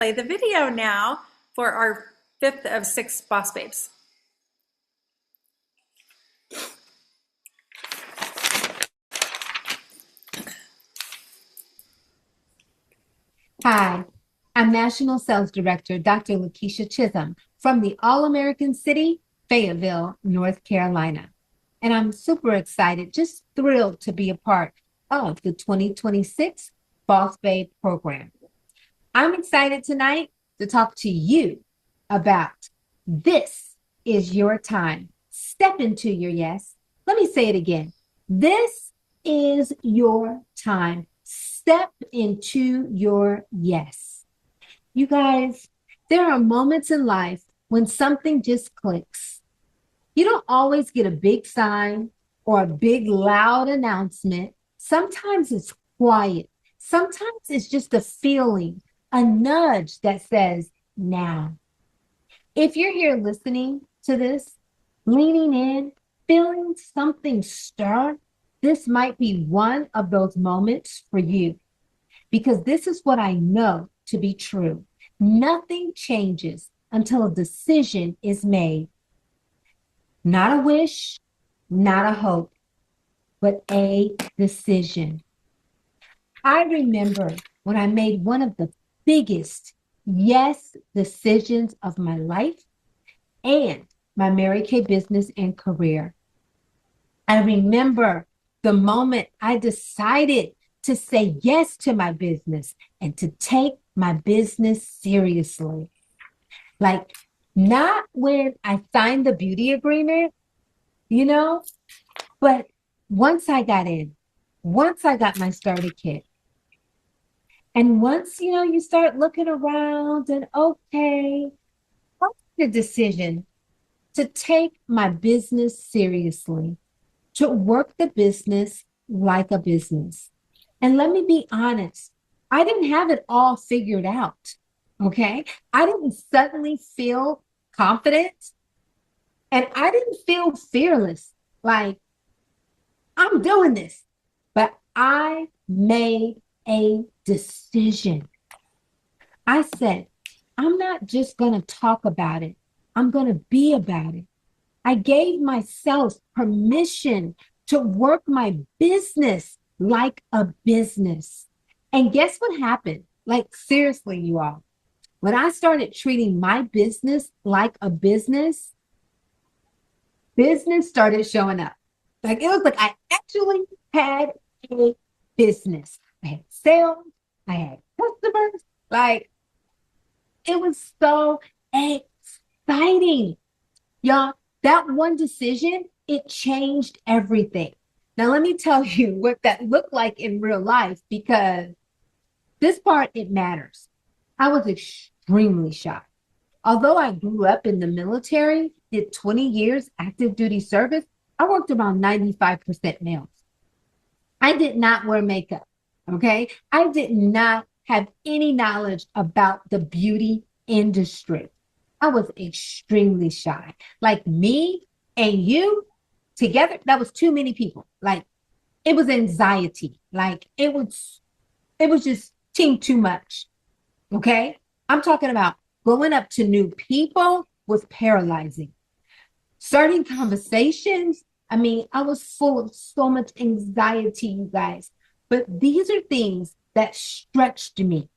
Play the video now for our fifth of six boss babes. Hi, I'm National Sales Director Dr. Lakeisha Chisholm from the All-American City, Fayetteville, North Carolina. And I'm super excited, just thrilled to be a part of the 2026 Boss Babe program. I'm excited tonight to talk to you about this is your time. Step into your yes. Let me say it again. This is your time. Step into your yes. You guys, there are moments in life when something just clicks. You don't always get a big sign or a big loud announcement. Sometimes it's quiet. Sometimes it's just a feeling, a nudge that says, now. If you're here listening to this, leaning in, feeling something stir, this might be one of those moments for you. Because this is what I know to be true. Nothing changes until a decision is made. Not a wish, not a hope, but a decision. I remember when I made one of the biggest yes decisions of my life and my Mary Kay business and career. I remember the moment I decided to say yes to my business and to take my business seriously. Like, not when I signed the beauty agreement, but once I got in, once I got my starter kit, and once, you start looking around and okay, what's the decision to take my business seriously, to work the business like a business. And let me be honest, I didn't have it all figured out. Okay. I didn't suddenly feel confident and I didn't feel fearless. Like, I'm doing this, but I made a decision. I said, I'm not just going to talk about it. I'm going to be about it. I gave myself permission to work my business like a business. And guess what happened? Like, seriously, you all, when I started treating my business like a business started showing up. Like, it was like I actually had a business. I had sales, I had customers. Like, it was so exciting. Y'all, that one decision, it changed everything. Now, let me tell you what that looked like in real life because this part, it matters. I was extremely shy. Although I grew up in the military, did 20 years active duty service, I worked around 95% males. I did not wear makeup, okay? I did not have any knowledge about the beauty industry. I was extremely shy. Like me and you together, that was too many people. Like it was anxiety. Like it was just too much. Okay. I'm talking about going up to new people was paralyzing. Starting conversations. I mean, I was full of so much anxiety, you guys. But these are things that stretched me.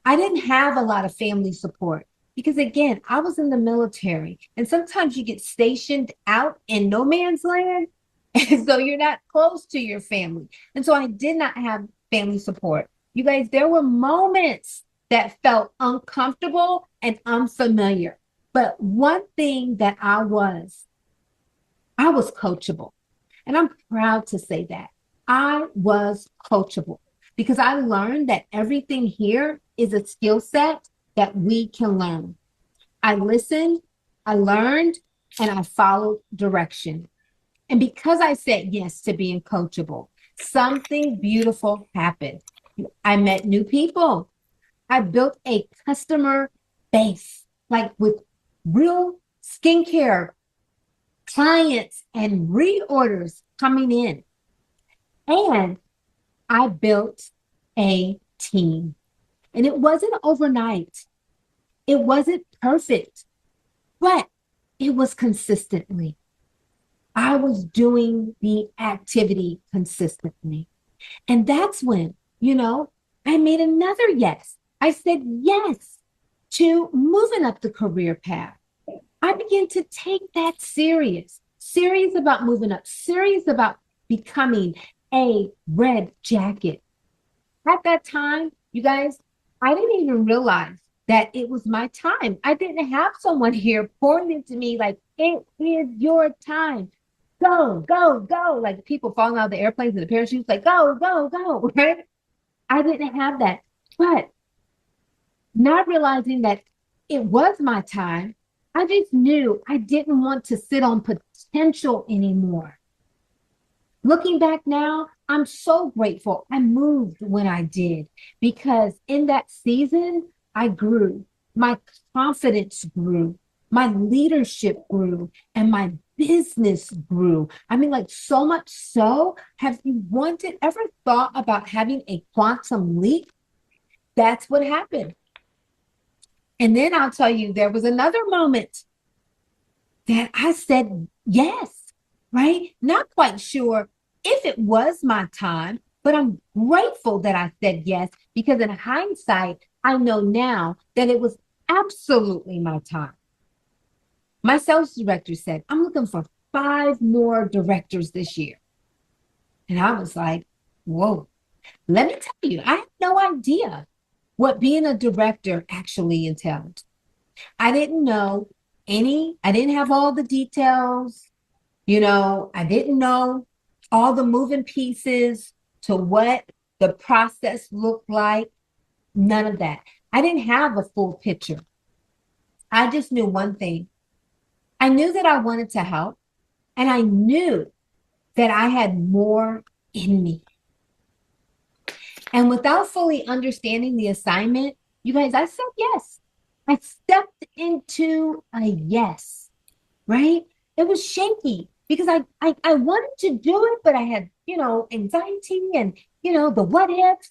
I didn't have a lot of family support because, again, I was in the military and sometimes you get stationed out in no man's land. And so you're not close to your family. And so I did not have family support. You guys, there were moments that felt uncomfortable and unfamiliar. But one thing that I was coachable. And I'm proud to say that I was coachable because I learned that everything here is a skill set that we can learn. I listened, I learned, and I followed direction. And because I said yes to being coachable, something beautiful happened. I met new people. I built a customer base, like with real skincare clients and reorders coming in. And I built a team. And it wasn't overnight. It wasn't perfect, but it was consistently. I was doing the activity consistently. And that's when, I made another yes. I said yes to moving up the career path. I began to take that serious about moving up, serious about becoming a red jacket. At that time, you guys, I didn't even realize that it was my time. I didn't have someone here pouring into me like, it is your time. Go, go, go. Like people falling out of the airplanes and the parachutes, like, go, go, go, right? I didn't have that. But not realizing that it was my time, I just knew I didn't want to sit on potential anymore. Looking back now, I'm so grateful I moved when I did because in that season, I grew. My confidence grew. My leadership grew and my business grew. I mean, like so much so, have you ever thought about having a quantum leap? That's what happened. And then I'll tell you, there was another moment that I said yes, right? Not quite sure if it was my time, but I'm grateful that I said yes because in hindsight, I know now that it was absolutely my time. My sales director said, I'm looking for 5 more directors this year. And I was like, whoa, let me tell you, I had no idea what being a director actually entailed. I didn't know I didn't have all the details. I didn't know all the moving pieces to what the process looked like. None of that. I didn't have a full picture. I just knew one thing. I knew that I wanted to help, and I knew that I had more in me. And without fully understanding the assignment, you guys, I said yes. I stepped into a yes, right? It was shaky because I wanted to do it, but I had, anxiety and, the what ifs.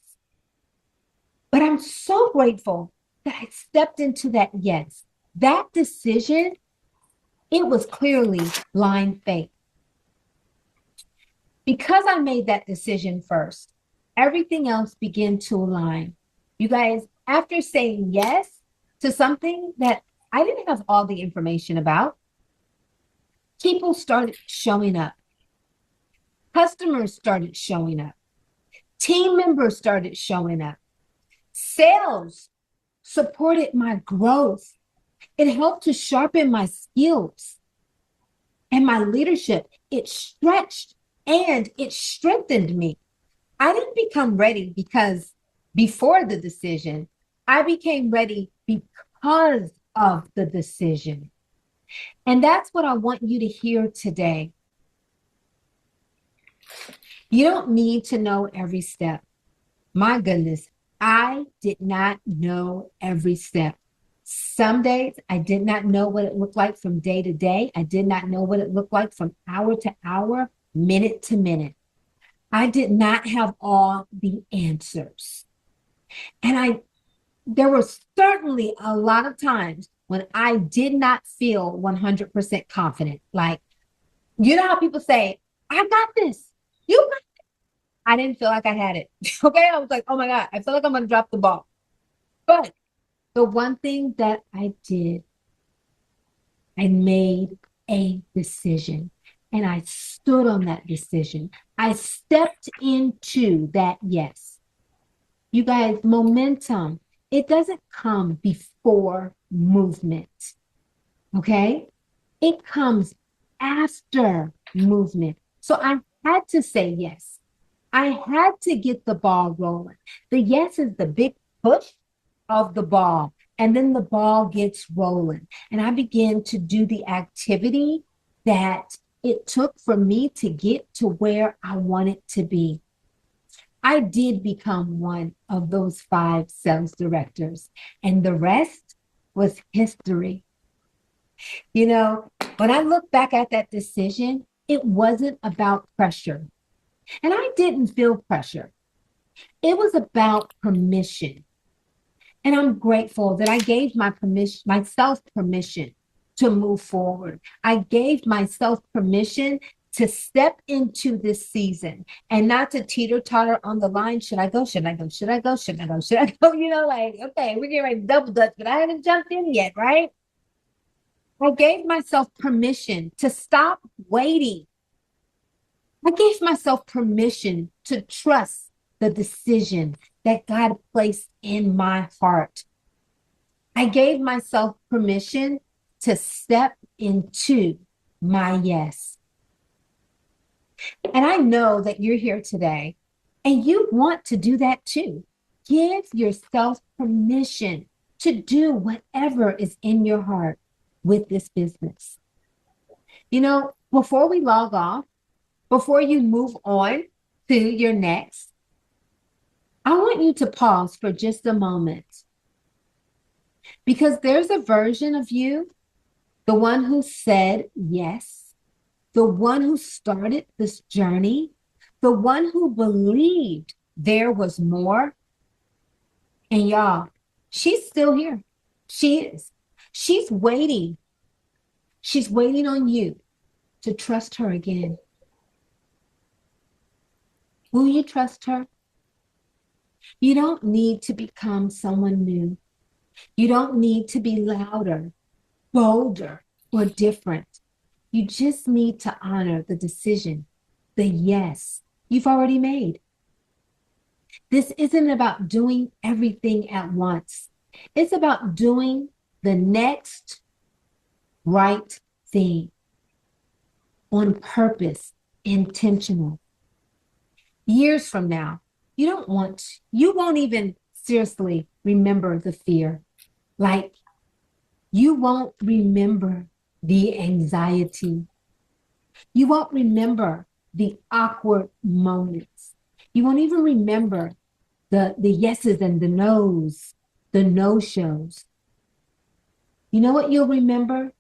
But I'm so grateful that I stepped into that yes. That decision, it was clearly blind faith. Because I made that decision first, everything else began to align. You guys, after saying yes to something that I didn't have all the information about, people started showing up. Customers started showing up. Team members started showing up. Sales supported my growth. It helped to sharpen my skills and my leadership. It stretched and it strengthened me. I didn't become ready because before the decision, I became ready because of the decision. And that's what I want you to hear today. You don't need to know every step. My goodness, I did not know every step. Some days I did not know what it looked like from day to day. I did not know what it looked like from hour to hour, minute to minute. I did not have all the answers. And there were certainly a lot of times when I did not feel 100% confident. Like, you know how people say, I got this. You got this. I didn't feel like I had it. Okay. I was like, oh my God, I feel like I'm going to drop the ball. But the one thing that I did, I made a decision and I stood on that decision. I stepped into that yes. You guys, momentum, it doesn't come before movement, okay? It comes after movement. So I had to say yes. I had to get the ball rolling. The yes is the big push of the ball, and then the ball gets rolling. And I began to do the activity that it took for me to get to where I wanted to be. I did become one of those 5 sales directors, and the rest was history. When I look back at that decision, it wasn't about pressure. And I didn't feel pressure. It was about permission. And I'm grateful that I gave myself permission to move forward. I gave myself permission to step into this season and not to teeter totter on the line. Should I go? Should I go? Should I go? Should I go? Should I go? Like, okay, we're getting ready to double dutch, but I haven't jumped in yet, right? I gave myself permission to stop waiting. I gave myself permission to trust the decision that God placed in my heart. I gave myself permission to step into my yes. And I know that you're here today and you want to do that too. Give yourself permission to do whatever is in your heart with this business. Before we log off, before you move on to your next, I want you to pause for just a moment because there's a version of you, the one who said yes, the one who started this journey, the one who believed there was more. And y'all, she's still here. She is. She's waiting. She's waiting on you to trust her again. Will you trust her? You don't need to become someone new. You don't need to be louder, bolder, or different. You just need to honor the decision, the yes you've already made. This isn't about doing everything at once. It's about doing the next right thing on purpose, intentional. Years from now, you won't even seriously remember the fear. Like, you won't remember the anxiety. You won't remember the awkward moments. You won't even remember the yeses and the nos, the no-shows. You know what you'll remember?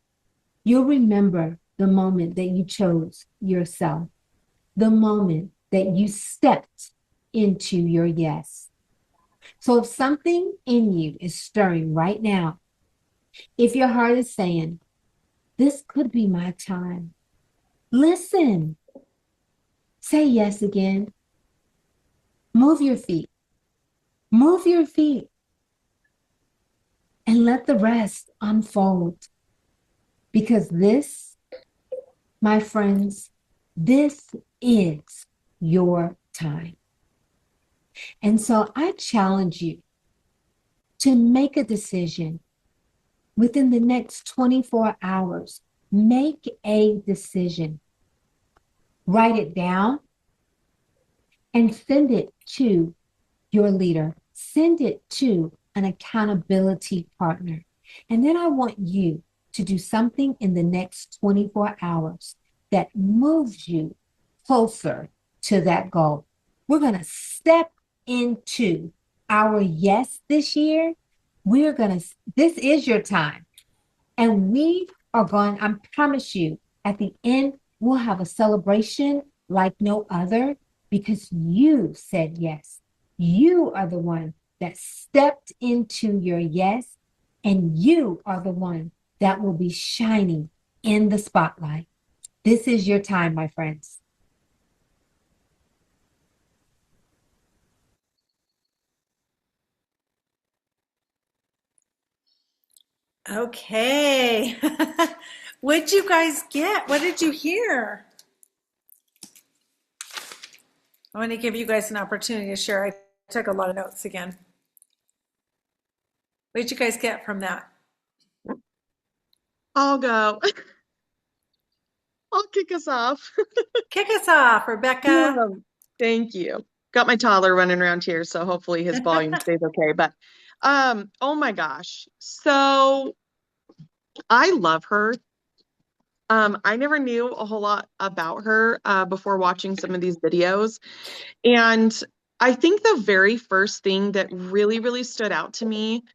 You'll remember the moment that you chose yourself, the moment that you stepped into your yes. So if something in you is stirring right now, if your heart is saying, this could be my time, listen, say yes again. Move your feet. Move your feet. And let the rest unfold. Because this, my friends, this is your time. And so I challenge you to make a decision within the next 24 hours. Make a decision. Write it down and send it to your leader. Send it to an accountability partner. And then I want you to do something in the next 24 hours that moves you closer to that goal. We're going to step into our yes this year. This is your time. And we are going, I promise you, at the end, we'll have a celebration like no other because you said yes. You are the one that stepped into your yes, and you are the one that will be shining in the spotlight. This is your time, my friends. Okay. What'd you guys get? What did you hear? I want to give you guys an opportunity to share. I took a lot of notes again. What did you guys get from that? I'll go. I'll kick us off. Kick us off, Rebecca. Yeah, thank you. Got my toddler running around here, so hopefully his volume stays okay. But oh my gosh. So I love her. I never knew a whole lot about her before watching some of these videos. And I think the very first thing that really, really stood out to me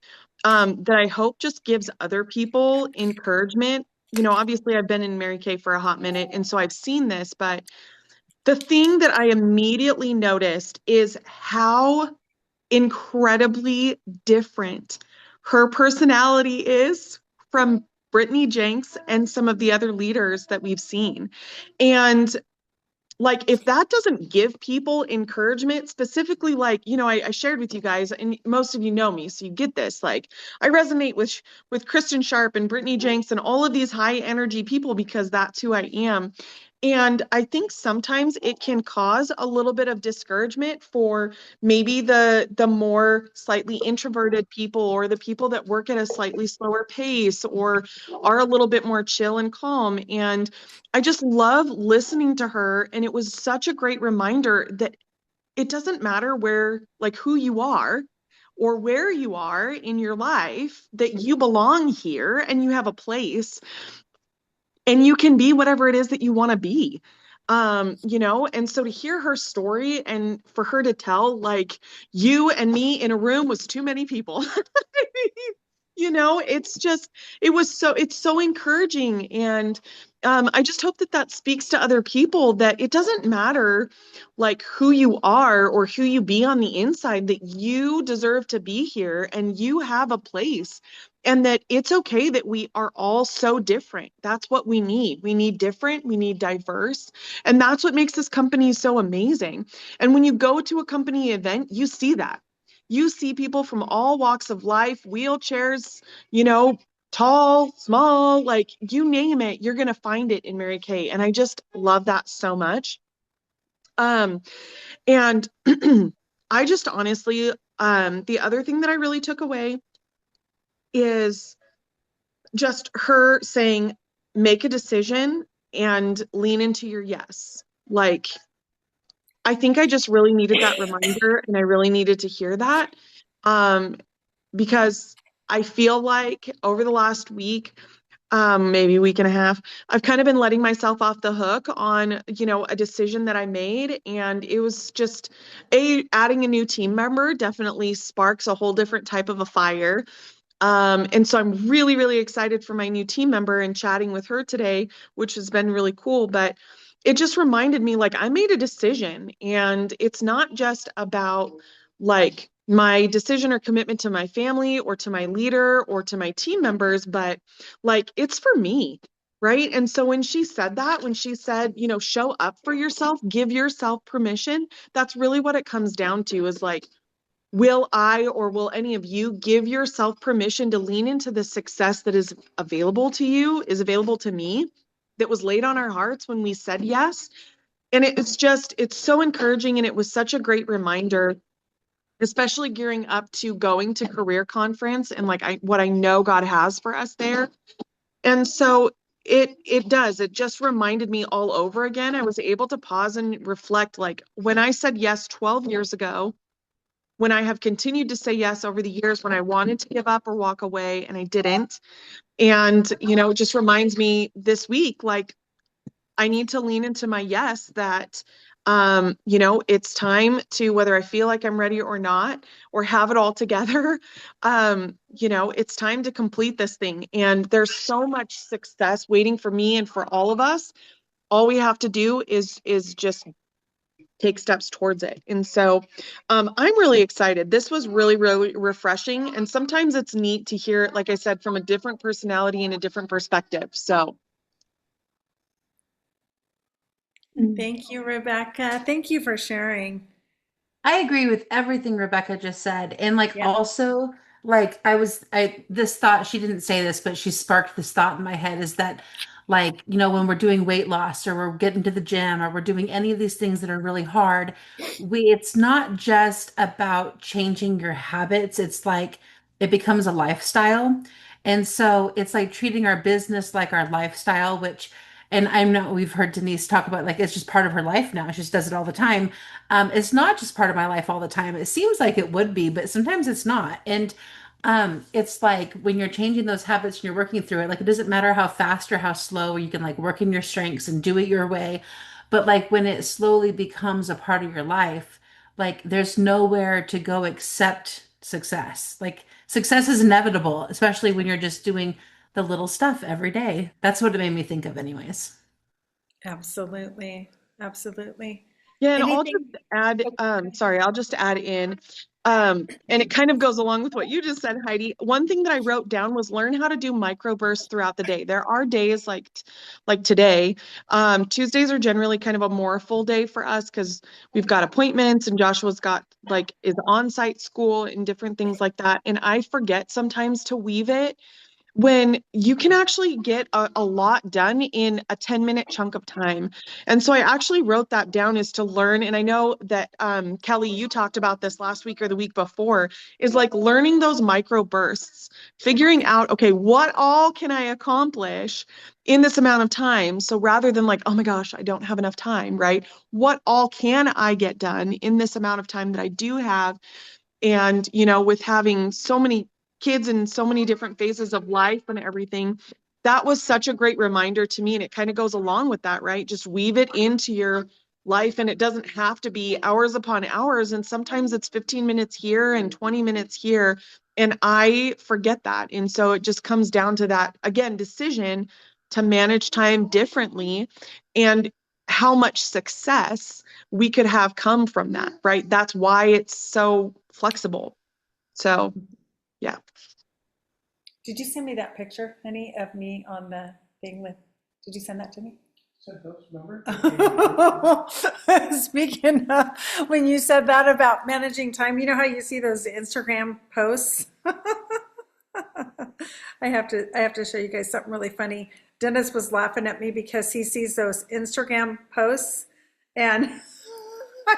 that I hope just gives other people encouragement. Obviously I've been in Mary Kay for a hot minute, and so I've seen this, but the thing that I immediately noticed is how incredibly different her personality is from Brittany Jenks and some of the other leaders that we've seen. And like if that doesn't give people encouragement, specifically, like, I shared with you guys, and most of you know me, so you get this, like I resonate with Kristen Sharp and Brittany Jenks and all of these high energy people because that's who I am. And I think sometimes it can cause a little bit of discouragement for maybe the more slightly introverted people, or the people that work at a slightly slower pace, or are a little bit more chill and calm. And I just love listening to her. And it was such a great reminder that it doesn't matter like who you are or where you are in your life, that you belong here and you have a place and you can be whatever it is that you want to be. And so to hear her story and for her to tell, like, you and me in a room was too many people. It's so encouraging. And I just hope that speaks to other people, that it doesn't matter like who you are or who you be on the inside, that you deserve to be here and you have a place, and that it's okay that we are all so different. That's what we need. We need different, we need diverse. And that's what makes this company so amazing. And when you go to a company event, you see that. You see people from all walks of life, wheelchairs, tall, small, like you name it, you're going to find it in Mary Kay. And I just love that so much. And I just honestly, the other thing that I really took away is just her saying, make a decision and lean into your yes. Like, I think I just really needed that reminder, and I really needed to hear that. Because I feel like over the last week, maybe week and a half, I've kind of been letting myself off the hook on, a decision that I made. And it was just adding a new team member definitely sparks a whole different type of a fire. And so I'm really, really excited for my new team member and chatting with her today, which has been really cool. But it just reminded me, like, I made a decision, and it's not just about like my decision or commitment to my family or to my leader or to my team members, but like it's for me. Right. And so when she said that, when she said, show up for yourself, give yourself permission, that's really what it comes down to, is like, will I or will any of you give yourself permission to lean into the success that is available to you, is available to me, that was laid on our hearts when we said yes? And it's so encouraging. And it was such a great reminder, especially gearing up to going to career conference and like what I know God has for us there. And so it just reminded me all over again. I was able to pause and reflect, like when I said yes 12 years ago, when I have continued to say yes over the years, when I wanted to give up or walk away and I didn't. And, it just reminds me this week, like, I need to lean into my yes, that, it's time to, whether I feel like I'm ready or not, or have it all together, it's time to complete this thing. And there's so much success waiting for me and for all of us. All we have to do is just take steps towards it. And so I'm really excited. This was really, really refreshing. And sometimes it's neat to hear it, like I said, from a different personality and a different perspective. So Thank you, Rebecca. Thank you for sharing. I agree with everything Rebecca just said. And like Yeah. also this thought, she didn't say this, but she sparked this thought in my head, is that like, when we're doing weight loss or we're getting to the gym or we're doing any of these things that are really hard, it's not just about changing your habits. It's like it becomes a lifestyle. And so it's like treating our business like our lifestyle, which, and I'm not, we've heard Denise talk about like it's just part of her life now. She just does it all the time. It's not just part of my life all the time. It seems like it would be, but sometimes it's not. And it's like when you're changing those habits and you're working through it, like it doesn't matter how fast or how slow, you can like work in your strengths and do it your way. But like when it slowly becomes a part of your life, like there's nowhere to go except success. Like success is inevitable, especially when you're just doing the little stuff every day. That's what it made me think of, anyways. Absolutely. Absolutely. yeah, and I'll Anything? just add, sorry, I'll just add in, And it kind of goes along with what you just said, Heidi. One thing that I wrote down was learn how to do microbursts throughout the day. There are days like today. Tuesdays are generally kind of a more full day for us because we've got appointments and Joshua's got like is on-site school and different things like that. And I forget sometimes to weave it when you can actually get a lot done in a 10-minute chunk of time. And so I actually wrote that down is to learn. And I know that Kelly, you talked about this last week or the week before, is like learning those micro bursts, figuring out, okay, what all can I accomplish in this amount of time? So rather than like, oh my gosh, I don't have enough time, right? What all can I get done in this amount of time that I do have? And, with having so many kids in so many different phases of life and everything, that was such a great reminder to me. And it kind of goes along with that, right? Just weave it into your life. And it doesn't have to be hours upon hours. And sometimes it's 15 minutes here and 20 minutes here. And I forget that. And so it just comes down to that, again, decision to manage time differently and how much success we could have come from that, right? That's why it's so flexible. So, yeah. Did you send me that picture, Penny, of me on the thing with, did you send that to me? Sent those, remember? Speaking of, when you said that about managing time, you know how you see those Instagram posts? I have to show you guys something really funny. Dennis was laughing at me because he sees those Instagram posts and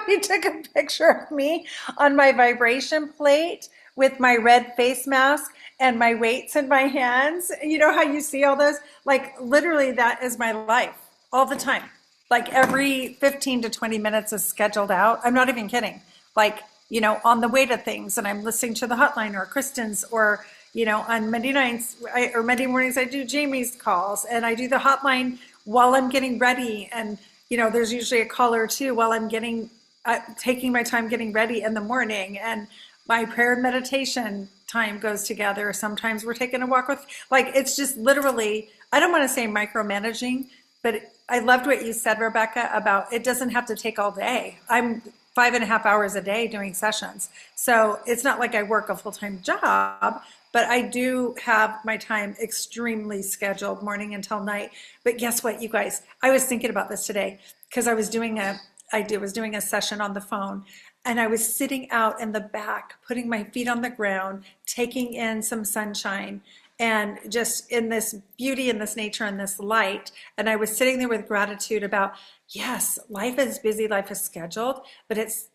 he took a picture of me on my vibration plate with my red face mask and my weights in my hands. You know how you see all those? Like literally that is my life all the time. Like every 15 to 20 minutes is scheduled out. I'm not even kidding. Like, on the way to things and I'm listening to the hotline or Kristen's or, on Monday nights or Monday mornings, I do Jamie's calls and I do the hotline while I'm getting ready. And, there's usually a call or two while I'm taking my time getting ready in the morning, and my prayer and meditation time goes together. Sometimes we're taking a walk with, it's just literally, I don't want to say micromanaging, but I loved what you said, Rebecca, about it doesn't have to take all day. I'm 5.5 hours a day doing sessions. So it's not like I work a full-time job, but I do have my time extremely scheduled morning until night. But guess what, you guys? I was thinking about this today because I was doing a session on the phone and I was sitting out in the back, putting my feet on the ground, taking in some sunshine and just in this beauty and this nature and this light. And I was sitting there with gratitude about, yes, life is busy, life is scheduled, but it's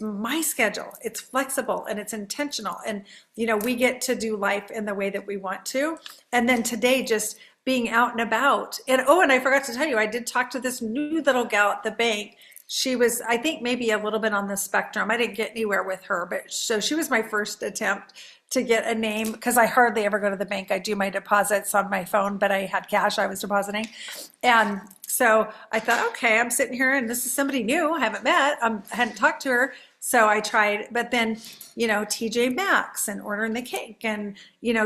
my schedule. It's flexible and it's intentional. And, we get to do life in the way that we want to. And then today, just being out and about. And I forgot to tell you, I did talk to this new little gal at the bank. She was, I think, maybe a little bit on the spectrum. I didn't get anywhere with her, but so she was my first attempt to get a name because I hardly ever go to the bank. I do my deposits on my phone, but I had cash I was depositing. And so I thought, okay, I'm sitting here and this is somebody new I haven't met. I hadn't talked to her. So I tried, but then, TJ Maxx and ordering the cake and,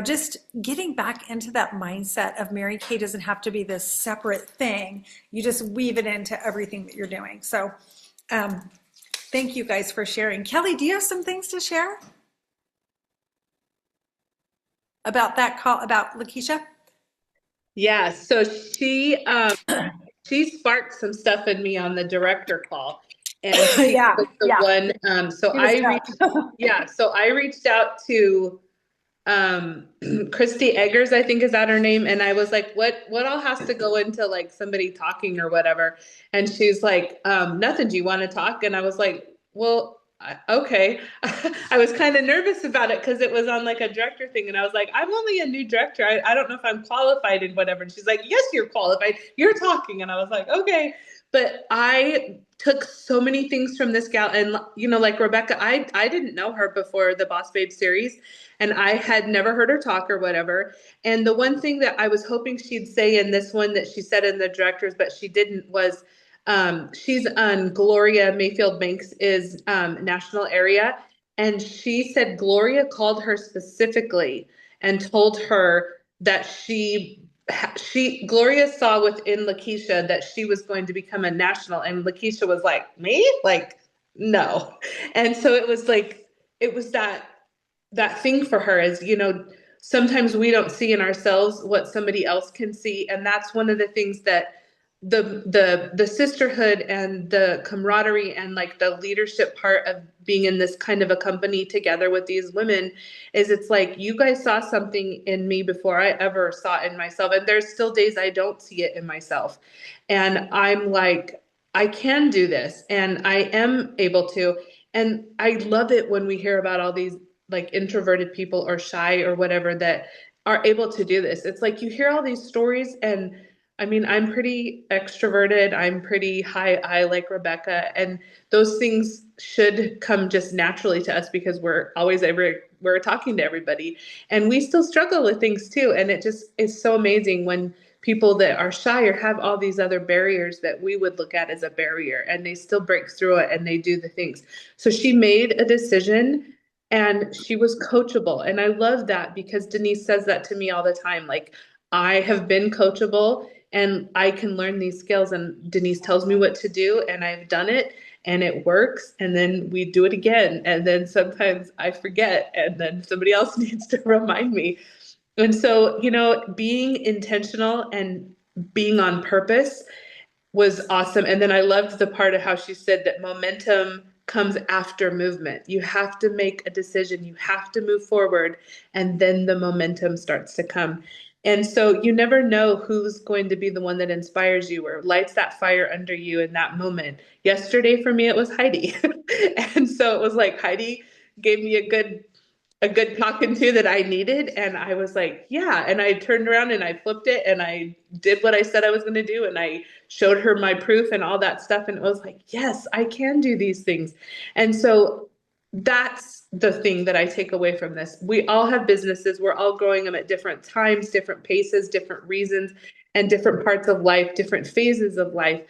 just getting back into that mindset of Mary Kay doesn't have to be this separate thing. You just weave it into everything that you're doing. So thank you guys for sharing. Kelly, do you have some things to share about that call, about Lakeisha? Yeah, so she sparked some stuff in me on the director call. And she Yeah, was the one, so I reached out to Christy Eggers, I think is that her name, and I was like, what all has to go into like somebody talking or whatever? And she's like, nothing, do you want to talk? And I was like, well, okay. I was kind of nervous about it because it was on like a director thing. And I was like, I'm only a new director. I don't know if I'm qualified and whatever. And she's like, yes, you're qualified. You're talking. And I was like, okay. But I took so many things from this gal. And, like Rebecca, I didn't know her before the Boss Babe series. And I had never heard her talk or whatever. And the one thing that I was hoping she'd say in this one that she said in the directors, but she didn't, was she's on Gloria Mayfield Banks' national area. And she said Gloria called her specifically and told her that Gloria saw within Lakeisha that she was going to become a national, and Lakeisha was like, me? Like, no. And so it was it was that thing for her is, sometimes we don't see in ourselves what somebody else can see. And that's one of the things that the sisterhood and the camaraderie and like the leadership part of being in this kind of a company together with these women is, it's like, you guys saw something in me before I ever saw it in myself. And there's still days I don't see it in myself. And I'm like, I can do this and I am able to. And I love it when we hear about all these like introverted people or shy or whatever that are able to do this. It's like you hear all these stories, and I mean, I'm pretty extroverted. I'm pretty high I like Rebecca, and those things should come just naturally to us because we're talking to everybody, and we still struggle with things too. And it just is so amazing when people that are shy or have all these other barriers that we would look at as a barrier, and they still break through it and they do the things. So she made a decision and she was coachable. And I love that because Denise says that to me all the time. Like, I have been coachable and I can learn these skills, and Denise tells me what to do and I've done it and it works. And then we do it again. And then sometimes I forget and then somebody else needs to remind me. And so, being intentional and being on purpose was awesome. And then I loved the part of how she said that momentum comes after movement. You have to make a decision, you have to move forward, and then the momentum starts to come. And so you never know who's going to be the one that inspires you or lights that fire under you in that moment. Yesterday for me, it was Heidi. And so it was like Heidi gave me a good talking to that I needed. And I was like, yeah. And I turned around and I flipped it and I did what I said I was going to do. And I showed her my proof and all that stuff. And it was like, yes, I can do these things. And so that's the thing that I take away from this. We all have businesses. We're all growing them at different times, different paces, different reasons, and different parts of life, different phases of life.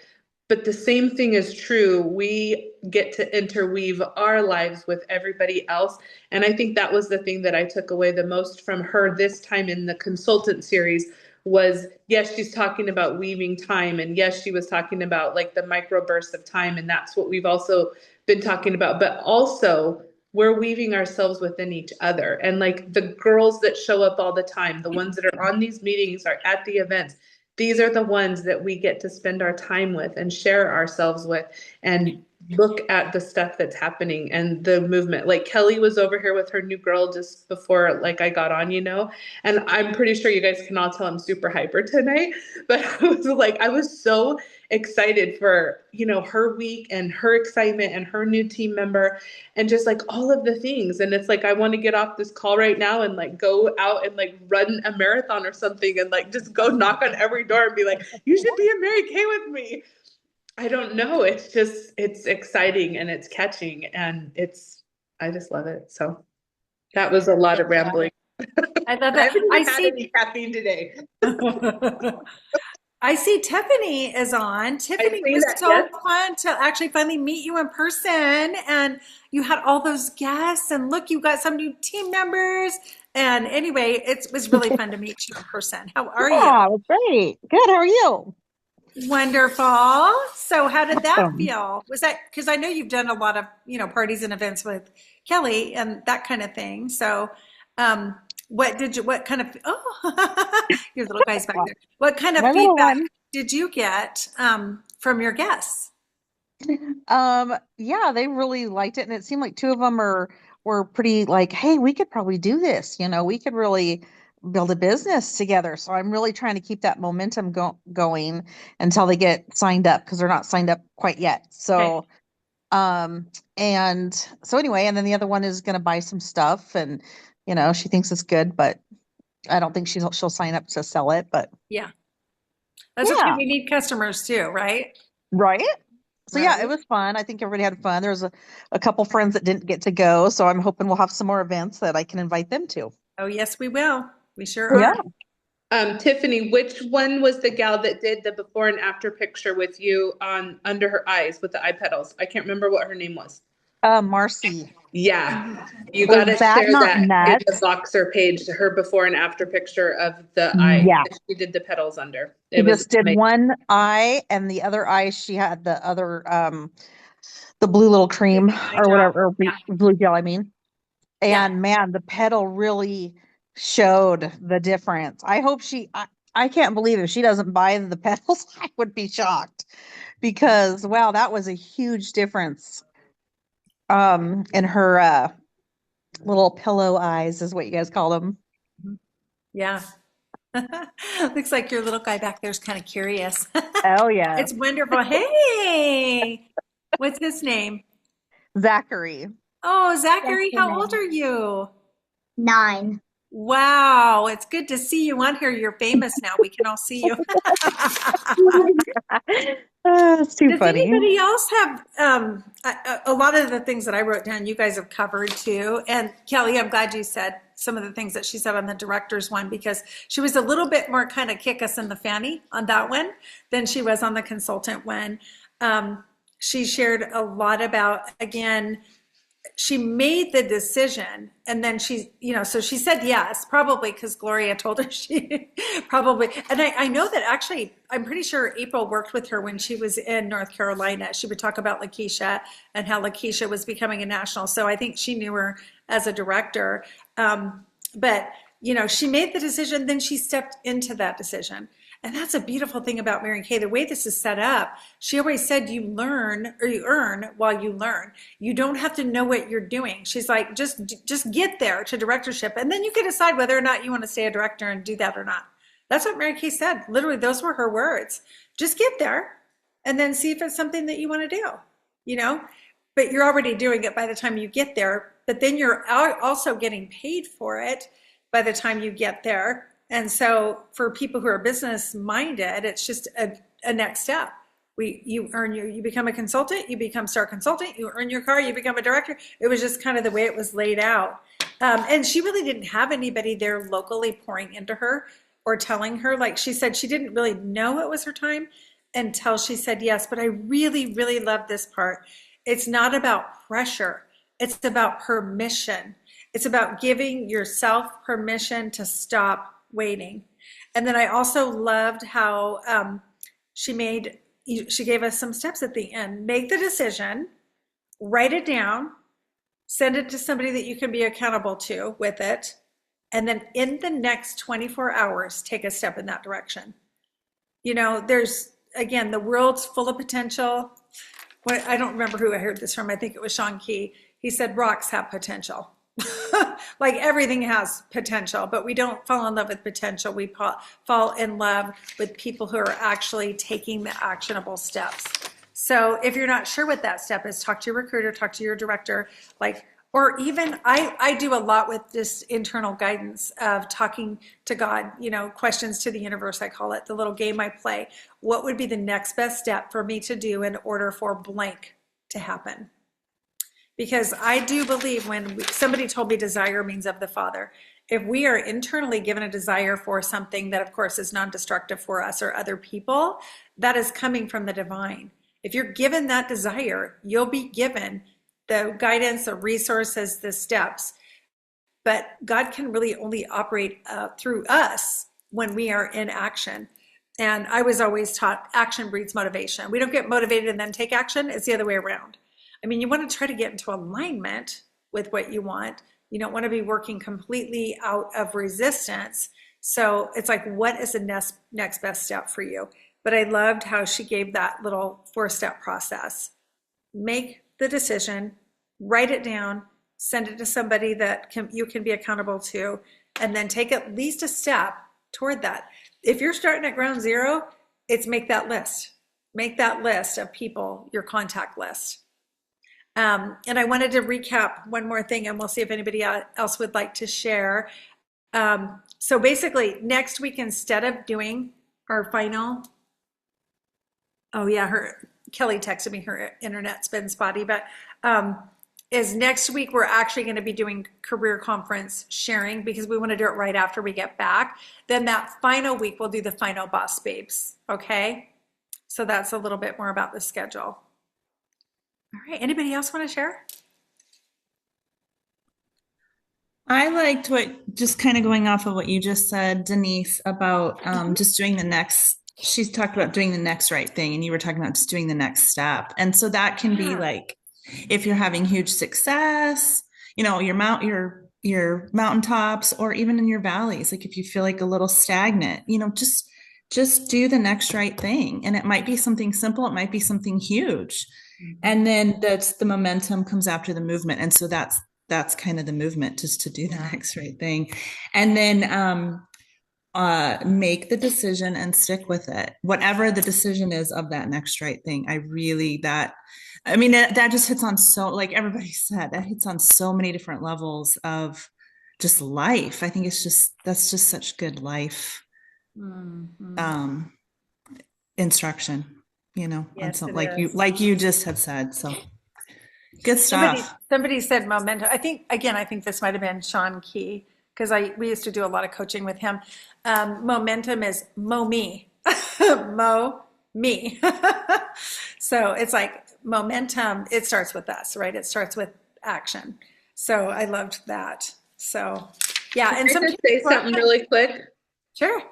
But the same thing is true. We get to interweave our lives with everybody else. And I think that was the thing that I took away the most from her this time in the consultant series was, yes, she's talking about weaving time. And yes, she was talking about like the microbursts of time. And that's what we've also been talking about. But also we're weaving ourselves within each other. And like the girls that show up all the time, the ones that are on these meetings, are at the events, these are the ones that we get to spend our time with and share ourselves with and look at the stuff that's happening and the movement. Like Kelly was over here with her new girl just before like I got on, and I'm pretty sure you guys can all tell I'm super hyper tonight, but I was so excited for, her week and her excitement and her new team member and just like all of the things. And it's like, I want to get off this call right now and like go out and like run a marathon or something and like just go knock on every door and be like, you should be a Mary Kay with me. I don't know. It's exciting and it's catching and I just love it. So that was a lot of rambling. I love I that. haven't I even had see. any caffeine today. I see Tiffany is on. Tiffany, see it was that, so yes. fun to actually finally meet you in person. And you had all those guests. And look, you got some new team members. And anyway, it was really fun to meet you in person. How are Yeah, you? it was great. Good. How are you? Wonderful. So how did that Awesome. feel? Was that because I know you've done a lot of, parties and events with Kelly and that kind of thing. So what kind of, oh, your little guy's back there. What kind of My little feedback one. did you get from your guests? Yeah, they really liked it, and it seemed like two of them were pretty like, hey, we could probably do this. We could really build a business together. So I'm really trying to keep that momentum going until they get signed up because they're not signed up quite yet. Okay. So and so anyway, and then the other one is going to buy some stuff, and she thinks it's good, but I don't think she'll sign up to sell it. But Yeah. That's okay. yeah, We need customers too, right? right. So yeah, it Right. was fun. I think everybody had fun. There was a couple friends that didn't get to go, so I'm hoping we'll have some more events that I can invite them to. Oh, yes, we will. We sure Yeah. are. Tiffany, which one was the gal that did the before and after picture with you on under her eyes with the eye petals? I can't remember what her name was. Marcy. Yeah, you got Was to that share not that in the nuts? Voxer page, her before and after picture of the eye Yeah. that she did the petals under. She It was just did amazing. one eye, and the other eye she had the other the blue little cream Eye or job. whatever, or Yeah. blue gel, I mean. And man, the pedal really showed the difference. I hope I can't believe if she doesn't buy the pedals, I would be shocked because wow, that was a huge difference. In her little pillow eyes is what you guys call them. Yeah. Looks like your little guy back there's kind of curious. Oh yeah. It's wonderful. Hey, what's his name? Zachary. Oh, Zachary, That's the how old name. are you? 9. Wow, it's good to see you on here. You're famous now. We can all see you. It's too Does funny. anybody else have a lot of the things that I wrote down, you guys have covered too. And Kelly, I'm glad you said some of the things that she said on the director's one because she was a little bit more kind of kick us in the fanny on that one than she was on the consultant one. She shared a lot about, again, she made the decision and then she, so she said yes, probably because Gloria told her she probably, and I know that actually, I'm pretty sure April worked with her when she was in North Carolina. She would talk about Lakeisha and how Lakeisha was becoming a national. So I think she knew her as a director. But, she made the decision, then she stepped into that decision. And that's a beautiful thing about Mary Kay. The way this is set up, she always said you learn or you earn while you learn. You don't have to know what you're doing. She's like, just get there to directorship. And then you can decide whether or not you want to stay a director and do that or not. That's what Mary Kay said. Literally, those were her words. Just get there and then see if it's something that you want to do, But you're already doing it by the time you get there. But then you're also getting paid for it by the time you get there. And so for people who are business minded, it's just a next step. You become a consultant, you become star consultant, you earn your car, you become a director. It was just kind of the way it was laid out. And she really didn't have anybody there locally pouring into her or telling her, like she said, she didn't really know it was her time until she said yes. But I really, really love this part. It's not about pressure. It's about permission. It's about giving yourself permission to stop waiting. And then I also loved how she gave us some steps at the end. Make the decision, write it down, send it to somebody that you can be accountable to with it, and then in the next 24 hours, take a step in that direction. There's, again, the world's full of potential. I don't remember who I heard this from. I think it was Sean Key. He said rocks have potential. Like everything has potential, but we don't fall in love with potential. We fall in love with people who are actually taking the actionable steps. So if you're not sure what that step is, talk to your recruiter, talk to your director, or even I do a lot with this internal guidance of talking to God, questions to the universe, I call it, the little game I play. What would be the next best step for me to do in order for blank to happen? Because I do believe when somebody told me desire means of the Father, if we are internally given a desire for something that, of course, is non-destructive for us or other people, that is coming from the divine. If you're given that desire, you'll be given the guidance, the resources, the steps. But God can really only operate through us when we are in action. And I was always taught action breeds motivation. We don't get motivated and then take action. It's the other way around. I mean, you want to try to get into alignment with what you want. You don't want to be working completely out of resistance. So it's like, what is the next best step for you? But I loved how she gave that little 4-step process. Make the decision, write it down, send it to somebody that you can be accountable to, and then take at least a step toward that. If you're starting at ground zero, it's make that list. Make that list of people, your contact list. And I wanted to recap one more thing, and we'll see if anybody else would like to share. So basically, next week, instead of doing our final, Kelly texted me her internet's been spotty, but is next week we're actually going to be doing career conference sharing because we want to do it right after we get back. Then that final week we'll do the final Boss Babes. Okay, so that's a little bit more about the schedule. All right, anybody else want to share? I liked just kind of going off of what you just said, Denise, about just doing the next, she's talked about doing the next right thing, and you were talking about just doing the next step. And so that can be like, if you're having huge success, your mountaintops or even in your valleys. Like if you feel like a little stagnant, just do the next right thing. And it might be something simple, it might be something huge. And then that's the momentum comes after the movement. And so that's kind of the movement, just to do the next right thing. And then make the decision and stick with it, whatever the decision is of that next right thing. That just hits on, so like everybody said, that hits on so many different levels of just life. I think that's just such good life instruction, on Yes, something it is. like you just had said. So good stuff. Somebody said momentum. I think this might have been Sean Key, because we used to do a lot of coaching with him. Momentum is mo me, mo me. So it's like momentum. It starts with us, right? It starts with action. So I loved that. So yeah, and Can I just say something really quick? Sure.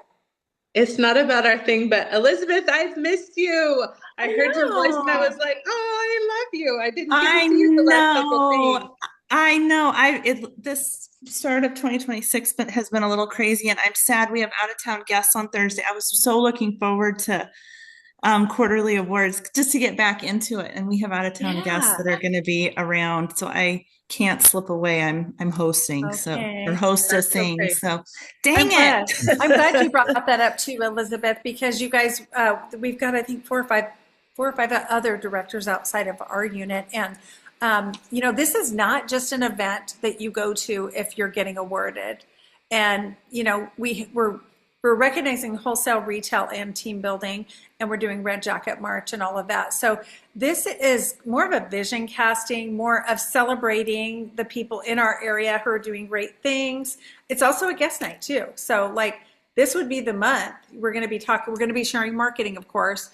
It's not about our thing, but Elizabeth, I've missed you. I heard your voice and I was like, oh, I love you. I didn't get to see you the last couple things. I know. This start of 2026 has been a little crazy, and I'm sad we have out of town guests on Thursday. I was so looking forward to quarterly awards just to get back into it, and we have out of town guests that are going to be around, so I can't slip away. I'm hosting, or hostessing. Okay. So dang it. I'm glad you brought that up too, Elizabeth, because you guys, we've got, I think, four or five other directors outside of our unit. And, this is not just an event that you go to if you're getting awarded. And, we're recognizing wholesale, retail, and team building, and we're doing Red Jacket March and all of that. So this is more of a vision casting, more of celebrating the people in our area who are doing great things. It's also a guest night too. So like this would be the month we're going to be sharing marketing, of course.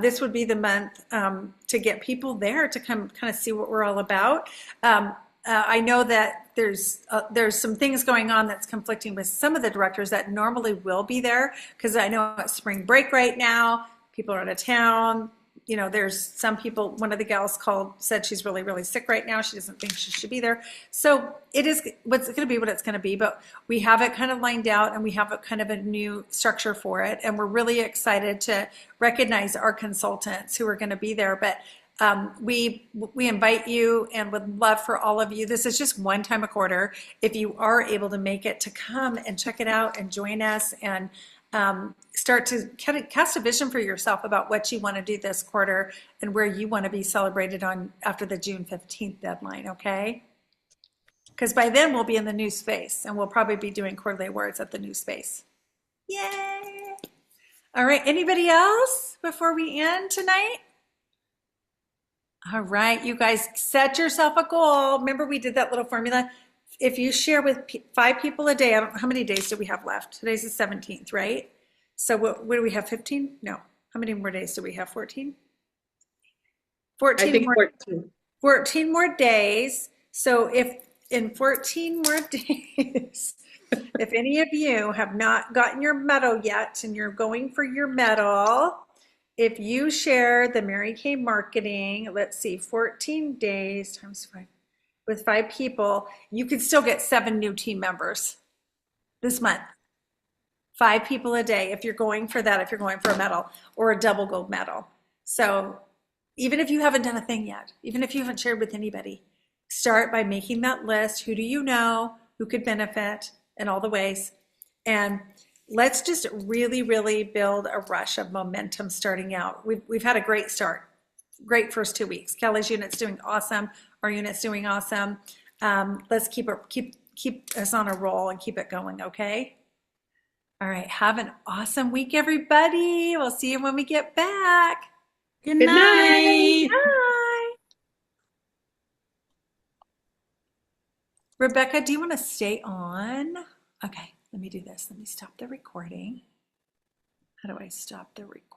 This would be the month to get people there to come kind of see what we're all about. I know that there's some things going on that's conflicting with some of the directors that normally will be there, because I know it's spring break right now. People are out of town. There's some people, one of the gals said she's really, really sick right now. She doesn't think she should be there. So it is what's going to be what it's going to be, but we have it kind of lined out, and we have a kind of a new structure for it. And we're really excited to recognize our consultants who are going to be there. But we invite you and would love for all of you. This is just one time a quarter. If you are able to make it, to come and check it out and join us, and start to kind of cast a vision for yourself about what you want to do this quarter and where you want to be celebrated on after the June 15th deadline, okay? Because by then we'll be in the new space, and we'll probably be doing quarterly awards at the new space. Yay! All right, anybody else before we end tonight? All right, you guys, set yourself a goal. Remember, we did that little formula. If you share with 5 people a day, I don't know how many days do we have left. Today's the 17th, right? So what do we have, 15? No. How many more days do we have, 14? 14 I think more, 14. 14 more days. So if in 14 more days, if any of you have not gotten your medal yet and you're going for your medal, if you share the Mary Kay marketing, let's see, 14 days times 5, with 5 people, you could still get 7 new team members this month. 5 people a day if you're going for that, if you're going for a medal or a double gold medal. So even if you haven't done a thing yet, even if you haven't shared with anybody, start by making that list. Who do you know who could benefit in all the ways? And let's just really, really build a rush of momentum starting out. We've had a great start. Great first 2 weeks. Kelly's unit's doing awesome. Our unit's doing awesome. Let's keep us on a roll and keep it going, okay? All right. Have an awesome week, everybody. We'll see you when we get back. Good night. Bye. Rebecca, do you want to stay on? Okay, let me do this. Let me stop the recording. How do I stop the recording?